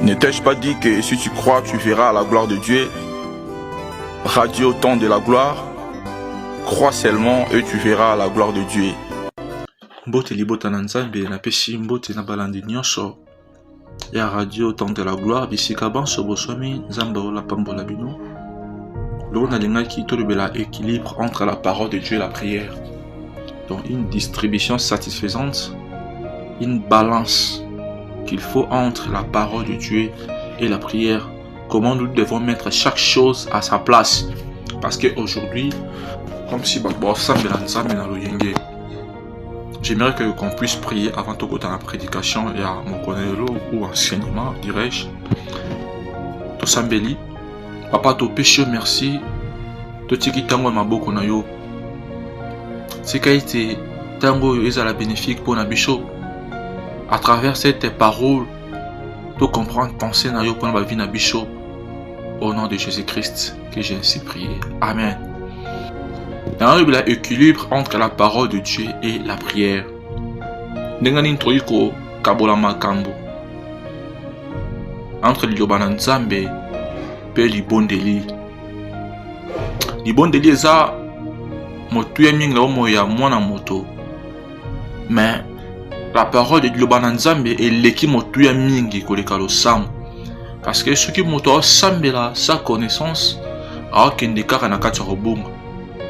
Ne t'ai-je pas dit que si tu crois, tu verras la gloire de Dieu? Radio Temps de la gloire. Crois seulement et tu verras la gloire de Dieu. Mbote libota na nzambe na peshi mbote na balandi nyonso ya radio Temps de la gloire bisika banso bosomi nzambe ola pambola bino. L'on a l'engaki tolobela équilibre entre la parole de Dieu et la prière. Donc une distribution satisfaisante, une balance qu'il faut entre la parole de Dieu et la prière. Comment nous devons mettre chaque chose à sa place. Parce qu'aujourd'hui, comme si j'aimerais qu'on puisse prier avant tout dans la prédication et à mon connaître ou enseignement, dirais-je. To sambeli, papa to péché merci, to tiki tango maboko na yo. C'est qu'a été tango ezala bénéfique pour na bishop. À travers cette parole, tu comprends penser na yo pour la vie na bishop. Au nom de Jésus-Christ que j'ai ainsi prié. Amen. Il y a un équilibre entre la parole de Dieu et la prière. Nengani ntoiko kabola makambo. Entre liobana nzambe pe libondeli. Libondeli eza motu ya mingi na omo ya mwana moto. Mais la parole de liobana nzambe eleki motu ya mingi koleka losambo. Parce que ce qui moto sambela sa connaissance a kende kaka na kati ya robonga.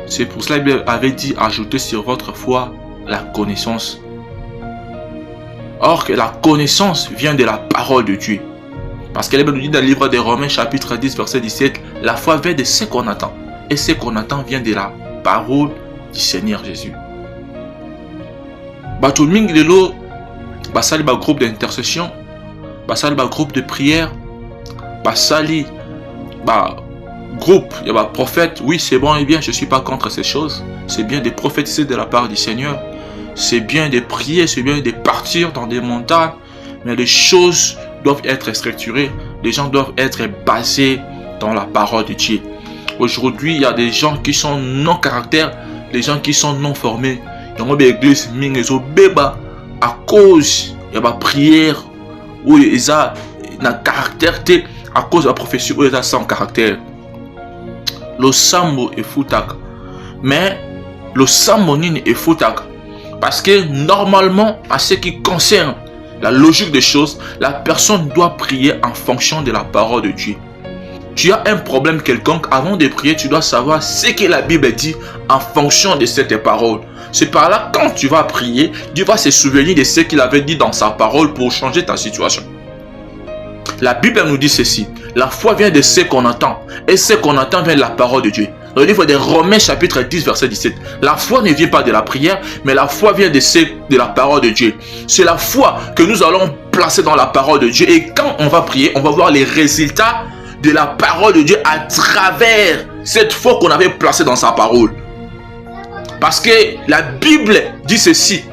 C'est pour cela qu'il avait dit ajouter sur votre foi la connaissance. Or que la connaissance vient de la parole de Dieu. Parce qu'elle nous dit dans le livre des Romains chapitre 10 verset 17, la foi vient de ce qu'on attend. Et ce qu'on attend vient de la parole du Seigneur Jésus. Bato mingi lelo basali ba groupe d'intercession, basali ba groupe de prière, basali ba groupe, il y a un prophète, oui c'est bon et bien, je ne suis pas contre ces choses. C'est bien de prophétiser de la part du Seigneur. C'est bien de prier, c'est bien de partir dans des montagnes. Mais les choses doivent être structurées. Les gens doivent être basés dans la parole de Dieu. Aujourd'hui, il y a des gens qui sont non caractère, des gens qui sont non formés. Dans l'église, à cause de la prière, où ils ont un caractère, à cause de la profession, où ils ont sans caractère. Le sambo est foutak. Mais le sambonin est foutak. Parce que normalement, à ce qui concerne la logique des choses, la personne doit prier en fonction de la parole de Dieu. Tu as un problème quelconque, avant de prier, tu dois savoir ce que la Bible dit en fonction de cette parole. C'est par là, quand tu vas prier, Dieu va se souvenir de ce qu'il avait dit dans sa parole pour changer ta situation. La Bible nous dit ceci. La foi vient de ce qu'on attend. Et ce qu'on attend vient de la parole de Dieu. Dans le livre des Romains chapitre 10 verset 17. La foi ne vient pas de la prière, mais la foi vient de la parole de Dieu. C'est la foi que nous allons placer dans la parole de Dieu. Et quand on va prier, on va voir les résultats de la parole de Dieu à travers cette foi qu'on avait placée dans sa parole. Parce que la Bible dit ceci.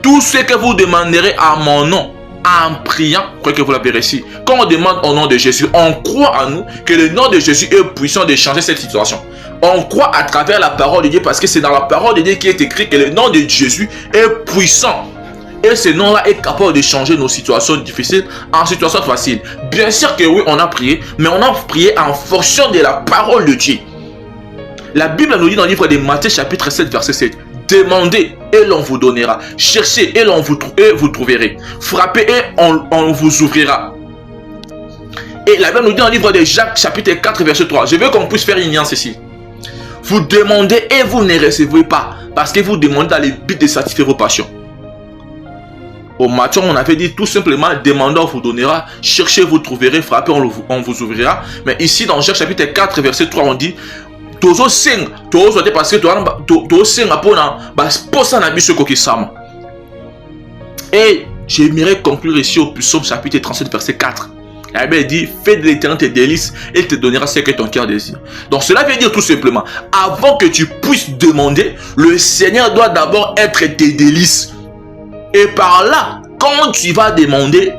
Tout ce que vous demanderez à mon nom, en priant, croyez que vous l'avez réussi. Quand on demande au nom de Jésus, on croit à nous que le nom de Jésus est puissant de changer cette situation. On croit à travers la parole de Dieu parce que c'est dans la parole de Dieu qui est écrit que le nom de Jésus est puissant. Et ce nom-là est capable de changer nos situations difficiles en situations faciles. Bien sûr que oui, on a prié, mais on a prié en fonction de la parole de Dieu. La Bible nous dit dans le livre de Matthieu chapitre 7 verset 7. Demandez et l'on vous donnera. Cherchez et vous trouverez. Frappez et on vous ouvrira. Et la Bible nous dit dans le livre de Jacques chapitre 4 verset 3. Je veux qu'on puisse faire une nuance ici. Vous demandez et vous ne recevez pas. Parce que vous demandez dans le but de satisfaire vos passions. Au Matthieu, on avait dit tout simplement, demandez, on vous donnera. Cherchez, vous trouverez. Frappez, on vous ouvrira. Mais ici dans Jacques chapitre 4 verset 3, on dit tozo sing tozo te parce que to singa pona posa na biso ko kisama. Et j'aimerais conclure ici au psaume chapitre 37 verset 4. La Bible dit fais de l'Éternel tes délices et il te donnera ce que ton cœur désire. Donc cela veut dire tout simplement, avant que tu puisses demander, le Seigneur doit d'abord être tes délices. Et par là, quand tu vas demander,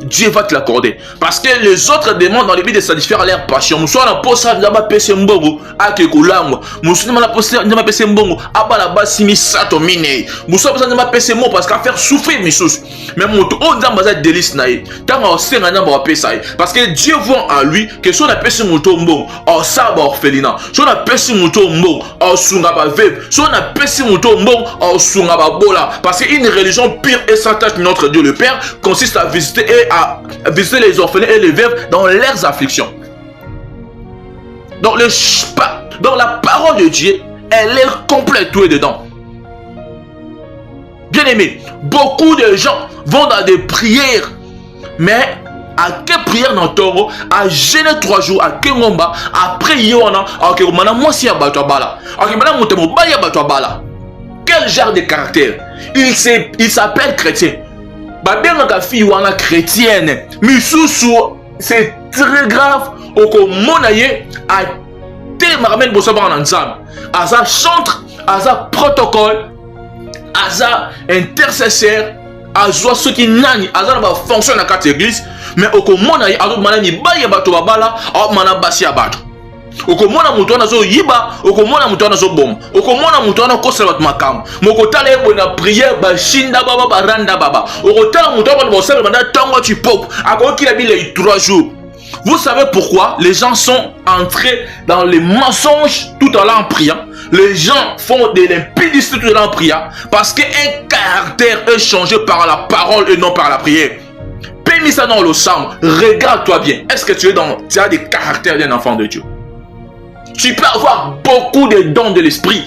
Dieu va te l'accorder. Parce que les autres demandent dans le but de satisfaire leur passion. Moussa na posa ndaba pese mbongo ake kulangwa. Moussa na posa ndaba pese mbongo abala basi misato mine. Moussa posa ndaba pese mo parce qu'à faire souffrir misous. Mais moto on ndamba za délice naï. Tanga osenga ndamba pesa. Parce que Dieu voit en lui que si on a pese moto mbongo, on saba orphelinat. Si on a pese moto mbongo, on sunga ba veuve. Si on a pese moto mbongo, on sunga ba bola. Parce qu'une religion pire et sans tâche de notre Dieu le Père consiste à visiter les orphelins et les veuves dans leurs afflictions. Donc, la parole de Dieu, elle est complète tout est dedans. Bien aimé, beaucoup de gens vont dans des prières, mais à quelle prière dans Toro, à jeûner 3 jours, à Kengomba, à prier, quel genre de caractère? Il s'appelle chrétien. Babengaka fille wana chrétienne, mais c'est très grave. Oko monaye a télémarmen bosaba en ensemble. Aza chantre, aza protocole, aza intercesseur, aza ceux qui nani, aza na fonction na carte église, mais oko monaye azo manani baye bato babala, a mana basi abato. Okomona mutu wana zo yiba, okomona mutu wana zo bom, okomona mutu wana kosela bat makam. Mokotala ebo na prière ba shinda baba baranda baba. Okotala mutu wana bosela banda tango tu pop. Akoki la Bible 3 jours. Vous savez pourquoi les gens sont entrés dans les mensonges tout en l'en priant? Les gens font de l'impudicité tout en l'en priant parce qu'un caractère est changé par la parole et non par la prière. Paie-moi ça dans le sang. Regarde-toi bien. Est-ce que tu as des caractères d'un enfant de Dieu? Tu peux avoir beaucoup de dons de l'esprit.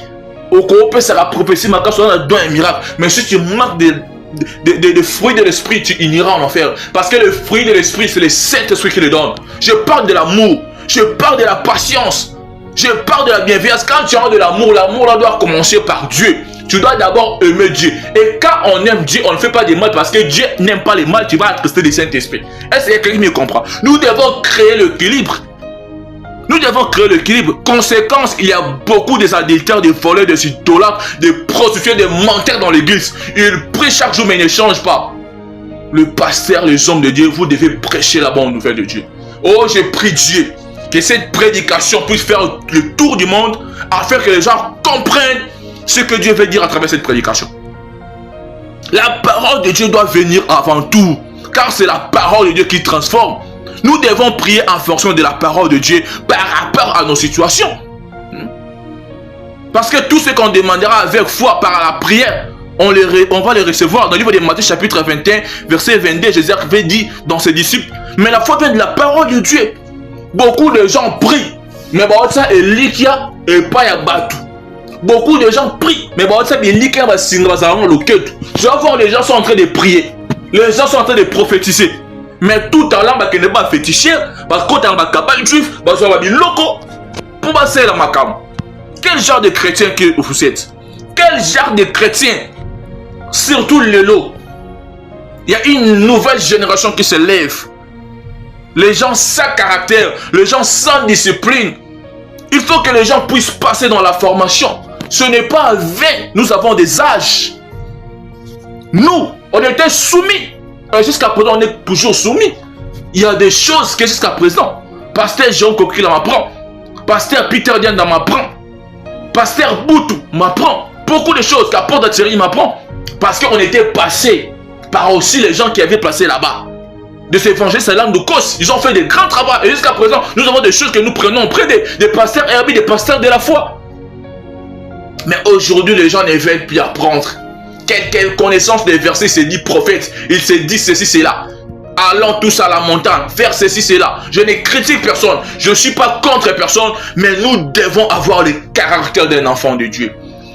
Au peut c'est la prophétie, ma casse, on a don et miracle. Mais si tu manques de fruits de l'esprit, tu iras en enfer. Parce que le fruit de l'esprit, c'est le Saint-Esprit qui le donne. Je parle de l'amour. Je parle de la patience. Je parle de la bienveillance. Quand tu as de l'amour, l'amour doit commencer par Dieu. Tu dois d'abord aimer Dieu. Et quand on aime Dieu, on ne fait pas de mal parce que Dieu n'aime pas les mal. Tu vas attrister le Saint-Esprit. Est-ce que quelqu'un me comprend? Nous devons créer l'équilibre. Nous devons créer l'équilibre. Conséquence, il y a beaucoup des adultères, des voleurs, des idolâtres, des prostituées, des menteurs dans l'église. Ils prient chaque jour mais ils ne changent pas. Le pasteur, les hommes de Dieu, vous devez prêcher la bonne nouvelle de Dieu. Oh, je prie Dieu que cette prédication puisse faire le tour du monde afin que les gens comprennent ce que Dieu veut dire à travers cette prédication. La parole de Dieu doit venir avant tout, car c'est la parole de Dieu qui transforme. Nous devons prier en fonction de la parole de Dieu par rapport à nos situations. Parce que tout ce qu'on demandera avec foi par la prière, on va les recevoir. Dans le livre de Matthieu chapitre 21, verset 22, Jésus avait dit dans ses disciples, mais la foi vient de la parole de Dieu. Beaucoup de gens prient, mais ça est likia et pas ya batu. Beaucoup de gens prient, mais ça est likia va singra za le ketu. Tu vas voir les gens sont en train de prier. Les gens sont en train de prophétiser. Mais tout à l'heure, qui n'est pas fétiché, parce que quand on a cabal juif, on va dire loco pour passer la macam. Quel genre de chrétien que vous êtes? Quel genre de chrétien? Surtout les lots. Il y a une nouvelle génération qui se lève. Les gens sans caractère, les gens sans discipline. Il faut que les gens puissent passer dans la formation. Ce n'est pas vain. Nous avons des âges. Nous, on était soumis. Jusqu'à présent, on est toujours soumis. Il y a des choses que jusqu'à présent, Pasteur Jean Coquille m'apprend, Pasteur Peter Diane m'apprend, Pasteur Boutou m'apprend, beaucoup de choses qu'apporte Thierry m'apprend, parce qu'on était passé par aussi les gens qui avaient placé là-bas. De s'évangéliser sa langue de cause, ils ont fait des grands travaux. Et jusqu'à présent, nous avons des choses que nous prenons auprès des pasteurs Herbie, des pasteurs de la foi. Mais aujourd'hui, les gens ne veulent plus apprendre. Quelle connaissance des versets se dit prophète, il se dit ceci, cela. Allons tous à la montagne, faire ceci, cela. Je ne critique personne, je ne suis pas contre personne, mais nous devons avoir le caractère d'un enfant de Dieu.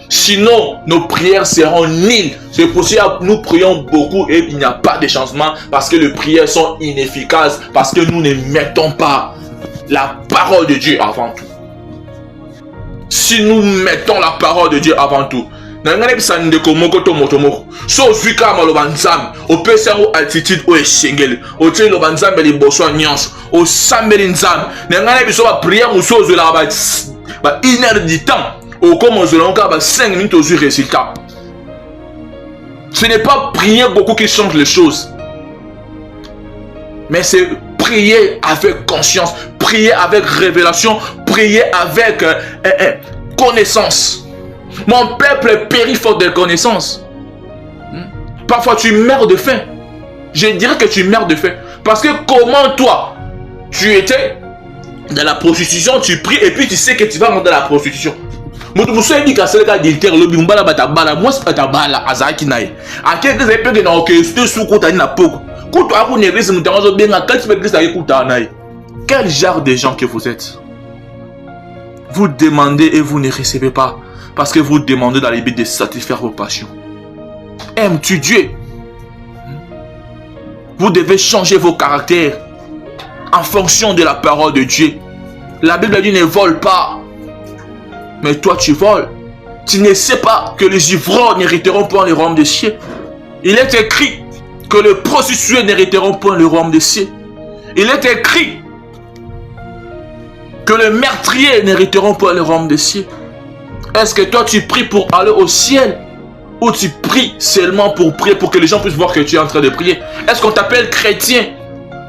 Sinon, nos prières seront nulles. C'est possible, nous prions beaucoup et il n'y a pas de changement parce que les prières sont inefficaces, parce que nous ne mettons pas la parole de Dieu avant tout. Si nous mettons la parole de Dieu avant tout, so vika malobanzam o pesa o altitude o eshengele o tse lobanzam li boso nyonso o sambeli nzam ngana biso ba prière musozo la ba 1 heure du temps au commence lonka ba 5 minutes au résultat. Ce n'est pas prier beaucoup qui change les choses. Mais c'est prier avec conscience, prier avec révélation, prier avec connaissance. Mon peuple périt faute de connaissance. Parfois tu meurs de faim. Je dirais que tu meurs de faim. Parce que comment toi, tu étais dans la prostitution, tu pries et puis tu sais que tu vas rentrer dans la prostitution. Moi c'est dit que c'est le cas d'ilter le bimbala batabala moi c'est batabala azaki nae. À quelques épées que dans que tu sous côté na poko. Quand tu as une église nous t'avons bien à quel église à écouter nae. Quel genre de gens que vous êtes? Vous demandez et vous ne recevez pas parce que vous demandez dans les buts de satisfaire vos passions. Aimes-tu Dieu? Vous devez changer vos caractères en fonction de la parole de Dieu. La Bible dit ne vole pas. Mais toi tu voles. Tu ne sais pas que les ivrognes n'hériteront point le royaume des cieux. Il est écrit que les prostituées n'hériteront point le royaume des cieux. Il est écrit que les meurtriers n'hériteront point le royaume des cieux. Est-ce que toi tu pries pour aller au ciel? Ou tu pries seulement pour prier, pour que les gens puissent voir que tu es en train de prier? Est-ce qu'on t'appelle chrétien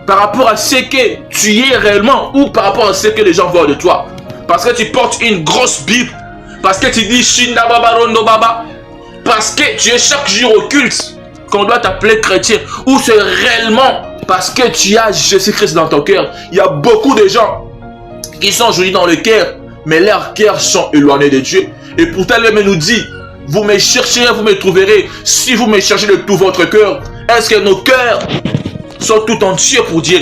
par rapport à ce que tu es réellement ou par rapport à ce que les gens voient de toi? Parce que tu portes une grosse Bible, parce que tu dis Shinda Baba Rondo Baba, parce que tu es chaque jour au culte qu'on doit t'appeler chrétien, ou c'est réellement parce que tu as Jésus-Christ dans ton cœur? Il y a beaucoup de gens qui sont jolis dans le cœur, mais leurs cœurs sont éloignés de Dieu. Et pourtant, l'homme nous dit, vous me chercherez, vous me trouverez, si vous me cherchez de tout votre cœur. Est-ce que nos cœurs sont tout entiers pour Dieu?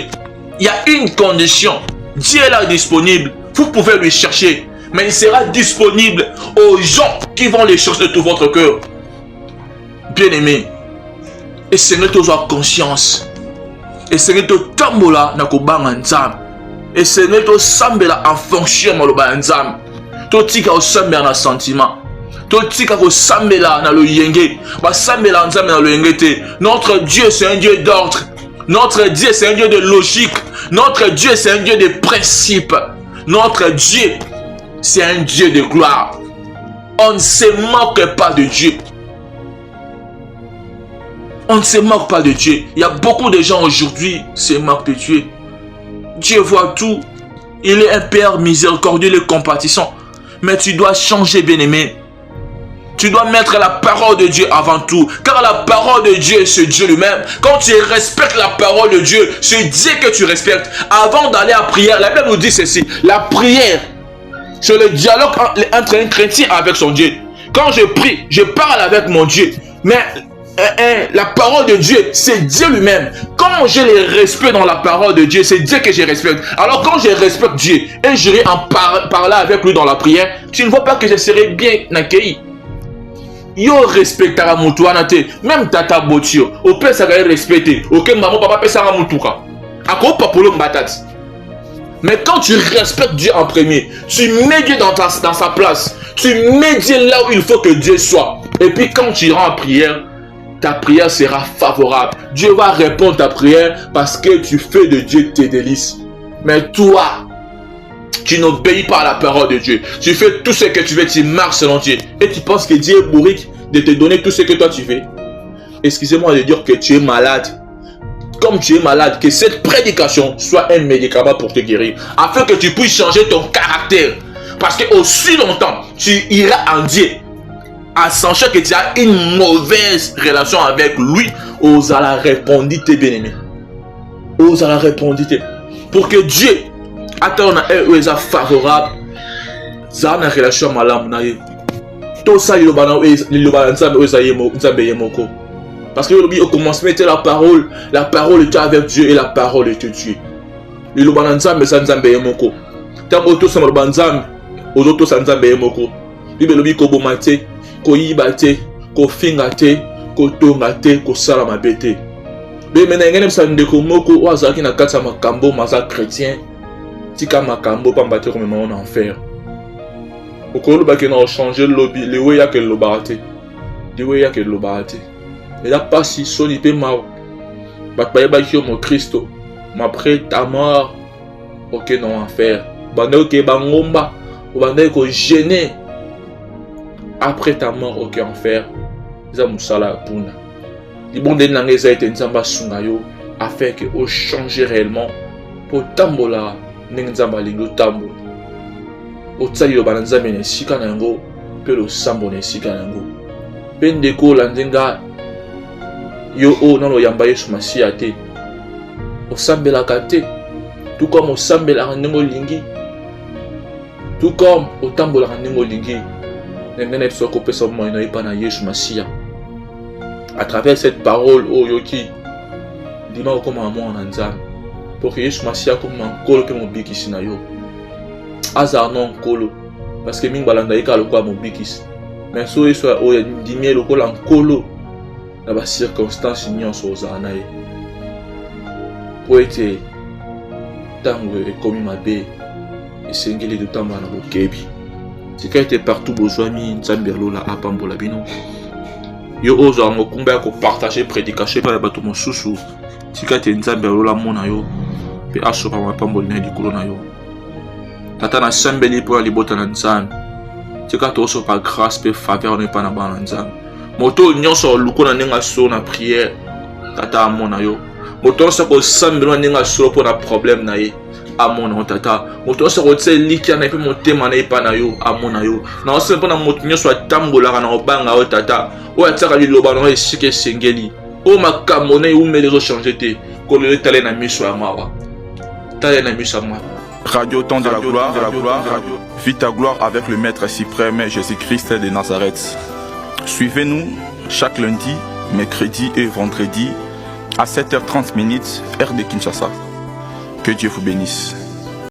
Il y a une condition, Dieu est là disponible, vous pouvez lui chercher, mais il sera disponible aux gens qui vont les chercher de tout votre cœur. Bien-aimé, et c'est notre conscience, et c'est notre tambola na kobanga nzambe, et c'est notre sambela en fonction maloba nzambe. Totika osambela na sentiment, totika osambela na lo yenge, ba sambela nzambe na lo yenge te. Notre Dieu c'est un Dieu d'ordre, notre Dieu c'est un Dieu de logique, notre Dieu c'est un Dieu de principe, notre Dieu c'est un Dieu de gloire. On ne se moque pas de Dieu. On ne se moque pas de Dieu. Il y a beaucoup de gens aujourd'hui qui se moquent de Dieu. Dieu voit tout. Il est un Père miséricordieux et compatissant. Mais tu dois changer, bien-aimé. Tu dois mettre la parole de Dieu avant tout. Car la parole de Dieu, c'est Dieu lui-même. Quand tu respectes la parole de Dieu, c'est Dieu que tu respectes. Avant d'aller à la prière, la Bible nous dit ceci. La prière, c'est le dialogue entre un chrétien avec son Dieu. Quand je prie, je parle avec mon Dieu. Mais la parole de Dieu, c'est Dieu lui-même. Quand j'ai le respect dans la parole de Dieu, c'est Dieu que je respecte. Alors quand je respecte Dieu et j'irai en parler avec lui dans la prière, tu ne vois pas que je serai bien accueilli. Yo respectera mutuana te, même tata botio, au père ça va respecter. OK, maman papa peut ça mutuka. Ako papolo mbatati. Mais quand tu respectes Dieu en premier, tu mets Dieu dans sa place. Tu mets Dieu là où il faut que Dieu soit. Et puis quand tu iras en prière, ta prière sera favorable. Dieu va répondre à ta prière parce que tu fais de Dieu tes délices. Mais toi, tu n'obéis pas à la parole de Dieu. Tu fais tout ce que tu veux, tu marches selon Dieu. Et tu penses que Dieu est bourrique de te donner tout ce que toi tu veux. Excusez-moi de dire que tu es malade. Comme tu es malade, que cette prédication soit un médicament pour te guérir. Afin que tu puisses changer ton caractère. Parce que aussi longtemps, tu iras en Dieu. En sachant que tu as une mauvaise relation avec lui, ose à la répondre, tes bien-aimés. Ose à la répondre. Pour que Dieu, attends, est favorable, ça a une relation malade. Tout ça, il parce que au commencement était la parole était avec Dieu et la parole était Dieu. Il y a nzambe sa nzambe yemoko. Tant auto sa nzambe, auto sa nzambe yemoko. Bibelobi ko bomate, ko yibate, ko fingate, ko tongate, ko sala mabete. Be mena ngene sa ndeko moko wazaki na kata makambo maza chrétien. Tika makambo pambate comme en enfer. Okolo ba ke na changer lobby, le weya ke lobarate. Le weya ke lobarate. Et là, pas si son il peut mort. Mon Christ, après ta mort, ok, non, enfer. Ok, bangomba, ou ko gêné. Après ta mort, ok, enfer. Ça moussala puna. Di bon den nangé ça été nzamba sungayo. afin que vous changez réellement pour tambola n'engzamba lingo tambo au tsali lo banzambe ne sika nango pe lo sambo ne sika nango pendeko landenga yo o nano yamba Yesu Masiya te au sambela kate tout comme au sambela ndingo lingi tout comme au tambola ndingo lingi n'engene so ko pesa mo ino ipana Yesu Masiya à travers cette parole o yoki dima ko ma mo na nzambe pour que Yesu Masiya comme un kolo pe mo bikisi na yo azar non kolo parce que mingi balanda ika lokwa mo bikisi mais so Yesu o dimier lokola nkolo na ba circonstance nyonso ozana ye po ete tango ekomi mabe esengeli totambala na bokebi tika ete partout bozwami nzambe alola apambola bino yo ozwa mokumba ya kopartage prédication pa ya bato mosusu tika ete nzambe alola mona yo mpe asopa mapamboli na likolo na yo tata nasambeli mpo ya libota na nzambe tika tosopa grâce mpe faveur no epa na bana na nzambe moto nyonso oluko na ndenge asolo na prière tata amona yo moto nyonso akosambela na ndenge asolo mpo na problème na ye amona yo tata moto nyonso akotia elikya na ye mpe motema na ye epa na yo amona yo na osala mpo na moto nyonso atambolaka na kobanga yo tata oyo atiaka liloba nango esika esengeli oyo makambo na eumeli ezochange te kolelo etale na miso ya mawa tale na miso ya mawa. Radio Temps de la Gloire, vis ta gloire avec le Maître suprême Jésus-Christ de Nazareth. Suivez-nous chaque lundi, mercredi et vendredi à 7h30 heure de Kinshasa. Que Dieu vous bénisse.